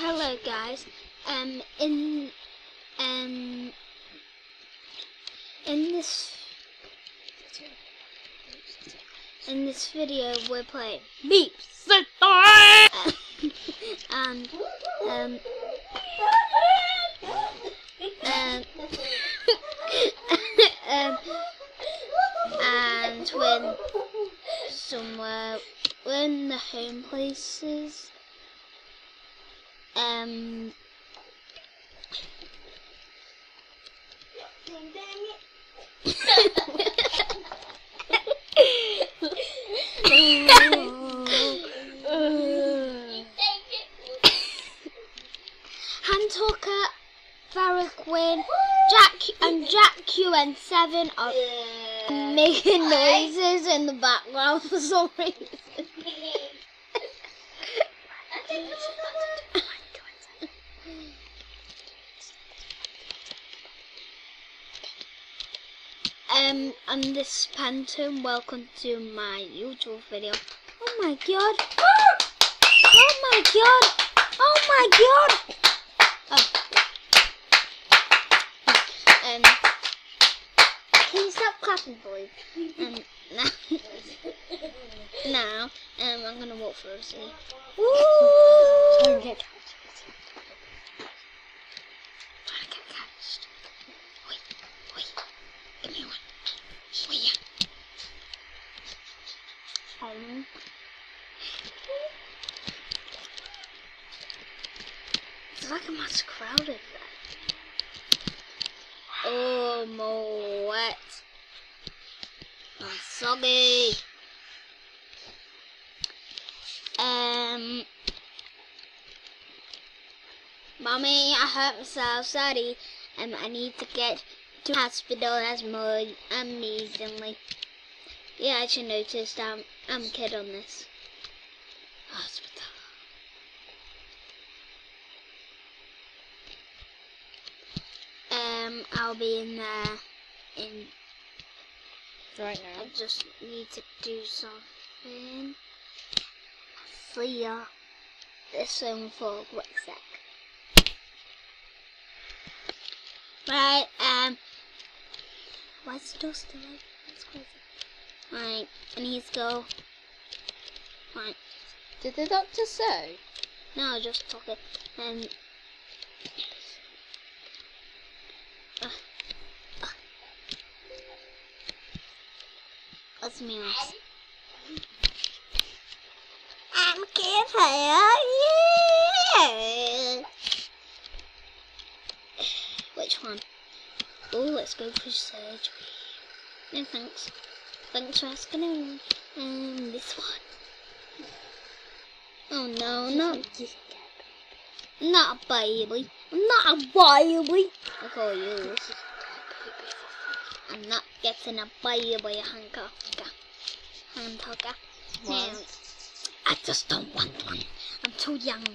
Hello guys. In this video we're playing Meep City and we're somewhere, we're in the home places. Hand Tucker, Varric Win, Jack Q and 7 are making noises in the background for some reason. I'm this Phantom. Welcome to my YouTube video. Oh my god! Oh my god! Oh my god! Can you stop clapping, boy? Now, I'm gonna walk through the city. Woo! Don't get catched. Trying to get catched. Wait, give me one. Wait. It's like a much crowded there. Oh, more wet. I'm soggy. Mommy, I hurt myself, sorry. I need to get to hospital as more amazingly. Yeah, I should notice I'm a kid on this. Hospital. I'll be in there in Right now. I just need to do something. See ya. This one for a quick sec. Right, why's the door still open? That's crazy. Right, I need to go. Right. Did the doctor say? No, just talking. That's me. I'm kid here. Yeah. Which one? Oh, let's go for surgery. No thanks. Thanks for asking. This one. Oh no, not a baby. I'm not a baby. I call you. I'm not getting a baby, Hand Tucker. No, I just don't want one. I'm too young.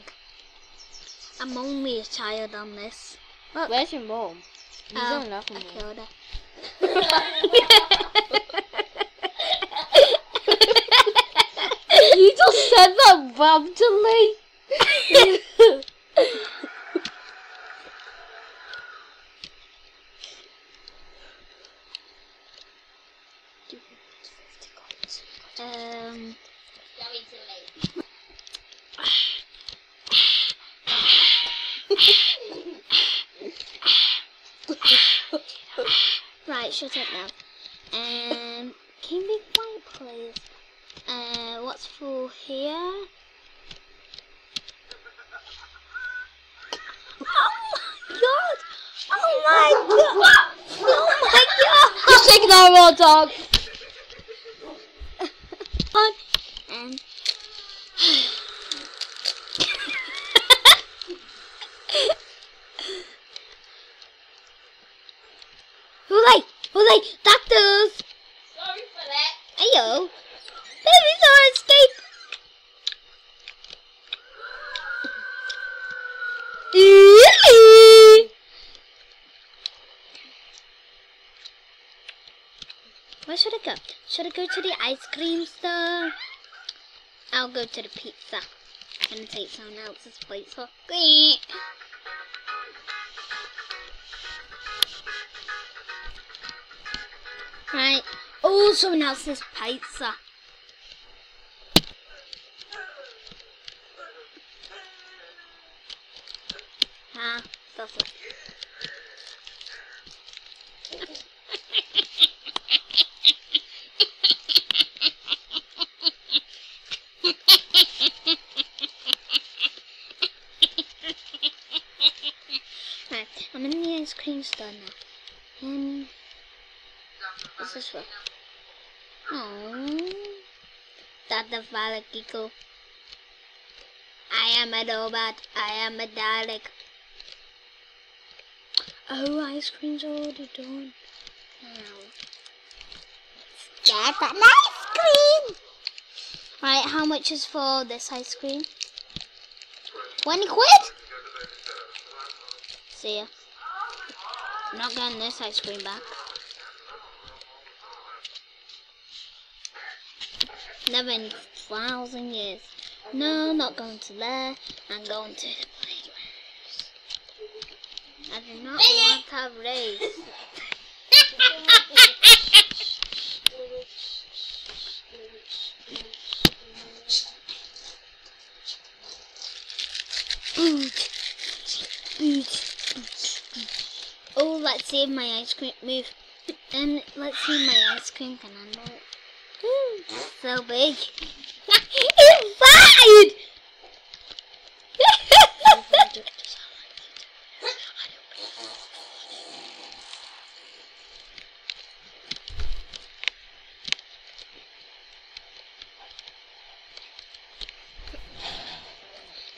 I'm only a child on this. Look. Where's your mom? You don't love I me. killed her. You just said that randomly. Right, shut up now. Can you be quiet, please? What's for here? Oh my god! Oh my god! Just ignore our dog. Hooray! Doctors! Sorry for that. Ayo! Babies are escape! Where should I go? Should I go to the ice cream store? I'll go to the pizza. gonna take someone else's pizza. Right. Oh, someone else's pizza. Ah, that's it. Right, I'm in the ice cream store now. What's this for? Oh, that's a valid giggle. I am a robot. I am a Dalek. Oh, ice cream's already done. Now, let's get an ice cream. Right, how much is for this ice cream? 20 quid? See ya. I'm not getting this ice cream back. Never in 1,000 years. No, not going to there. I'm going to the playgrounds. I do not want to have race. Oh, let's see if my ice cream move. Let's see my ice cream can handle it. So big. It's fine!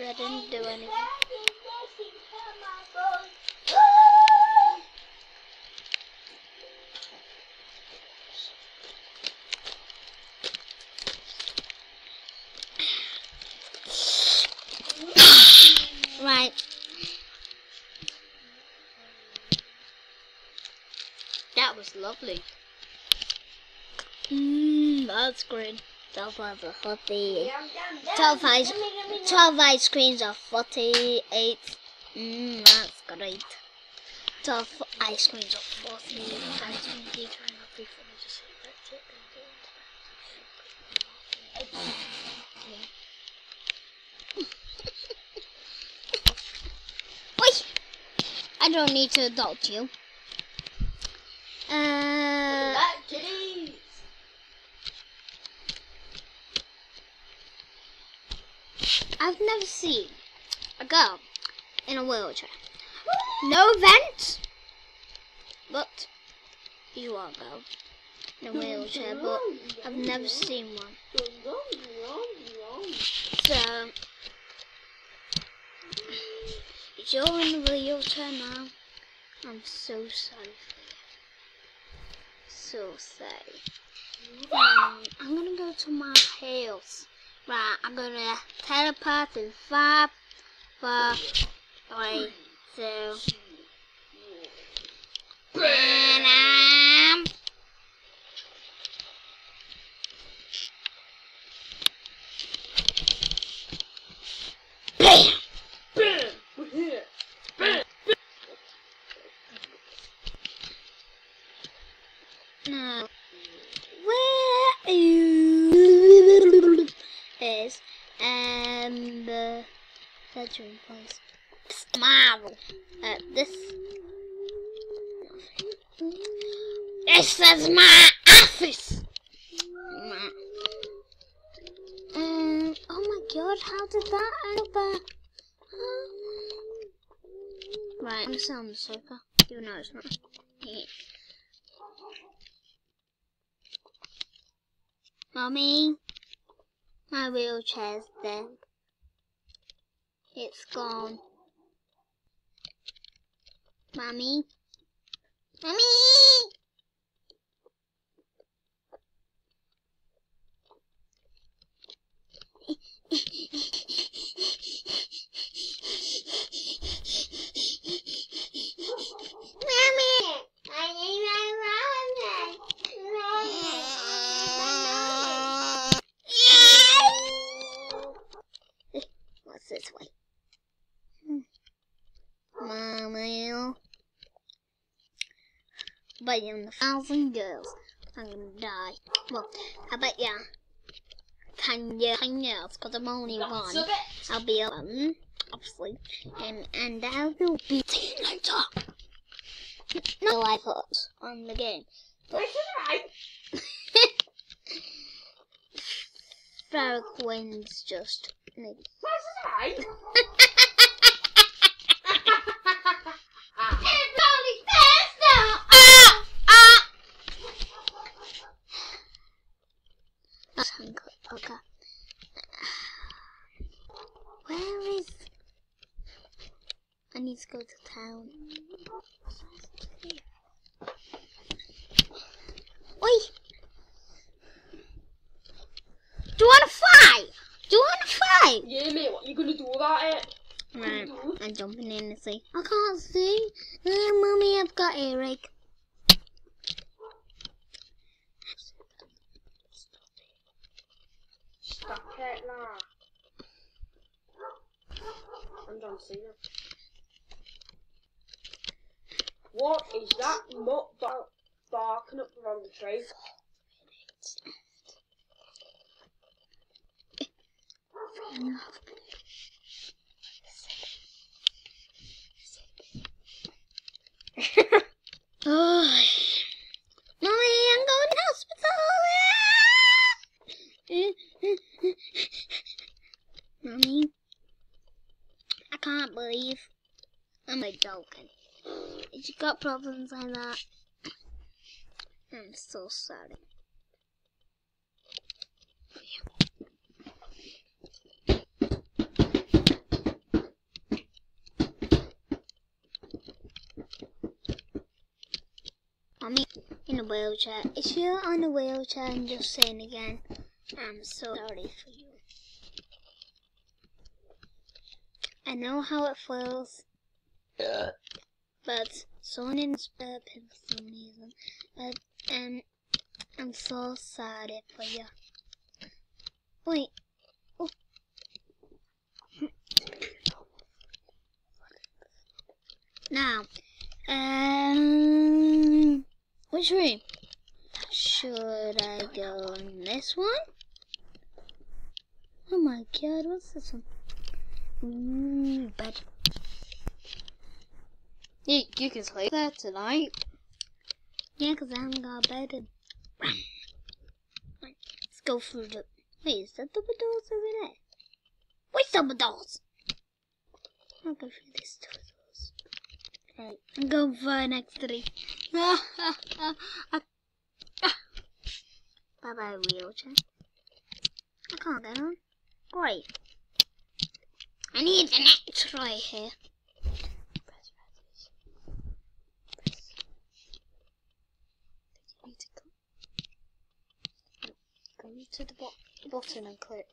I didn't do anything. Right. That was lovely. That's great. 12 are 40. 12 ice creams are 48. That's great. 12 ice creams are 40. Wait! I don't need to adopt you. I've never seen a girl in a wheelchair. No vent, but you are a girl in a wheelchair, but I've never seen one. So, if you're in a wheelchair now, I'm so sorry for you. So sorry. I'm gonna go to my house. Right, I'm gonna teleport in 5, 4, 3, 2, and bam! Now, where is the bedroom place? Smile at this. This is my office. Oh my god, how did that end up? Right, I'm gonna sit on the sofa, even though it's not. Mommy, my wheelchair's dead. It's gone. Mommy? Mommy! But in 1,000 years, I'm gonna die. Well, I bet ya 10 years, because I'm only one. I'll be 11, obviously, and I will be a teenager. No life ups on the game. But Farrah Quinn's just me. Okay. Where is? I need to go to town. Oi! Do you want to fight? Do you want to fight? Yeah, mate, what are you going to do about it? Right, I'm jumping in to see. I can't see. Mummy, I've got earache. Stop it now. I'm John Cena. What is that mutt barking up around the tree? 4 minutes. Oh, Mommy, I'm going to hospital. Mommy, I can't believe I'm joking. If you got problems like that, I'm so sorry. Mommy, in a wheelchair. If you're on a wheelchair and just saying again, I'm so sorry for you. I know how it feels, but someone is burping for some reason. But I'm so sorry for you. Wait. Oh. Now, which room? Should I go in this one? Oh my god, what's this one? Ooh, bed. You can sleep there tonight. Yeah, because I haven't got a bed in. Right, let's go through the... Wait, is that double doors over there? Which double doors? I'll go through these two doors. Right, I'm going for the next 3. Bye-bye, wheelchair. I can't get on. Great. I need an X-ray here. Go to the button and click.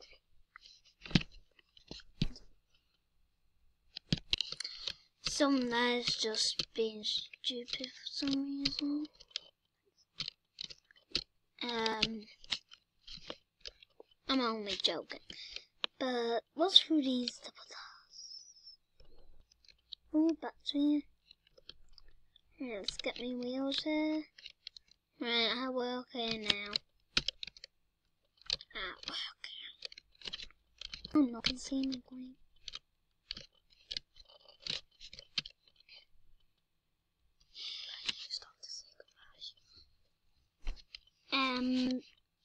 Some there's just being stupid for some reason. I'm only joking. But what's through these double doors? Oh, back to me. Right, let's get me wheelchair. Right, I work here now. I work here. I'm not gonna see me green.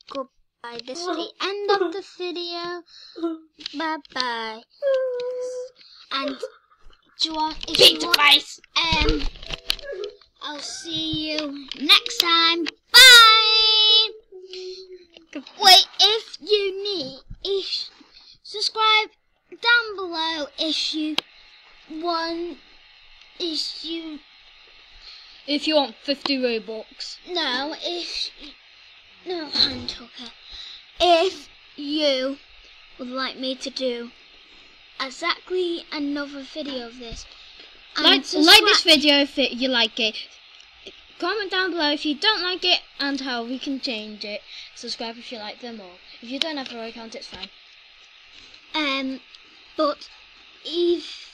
Goodbye. This is the end of the video. Bye bye. And do you want? If you want, I'll see you next time. Bye. Wait, if you subscribe down below if you want. If you want 50 Robux. No, hand hooker. If you would like me to do exactly another video of this, like this video if you like it. Comment down below if you don't like it and how we can change it. Subscribe if you like them all. If you don't have a account, it's fine. But if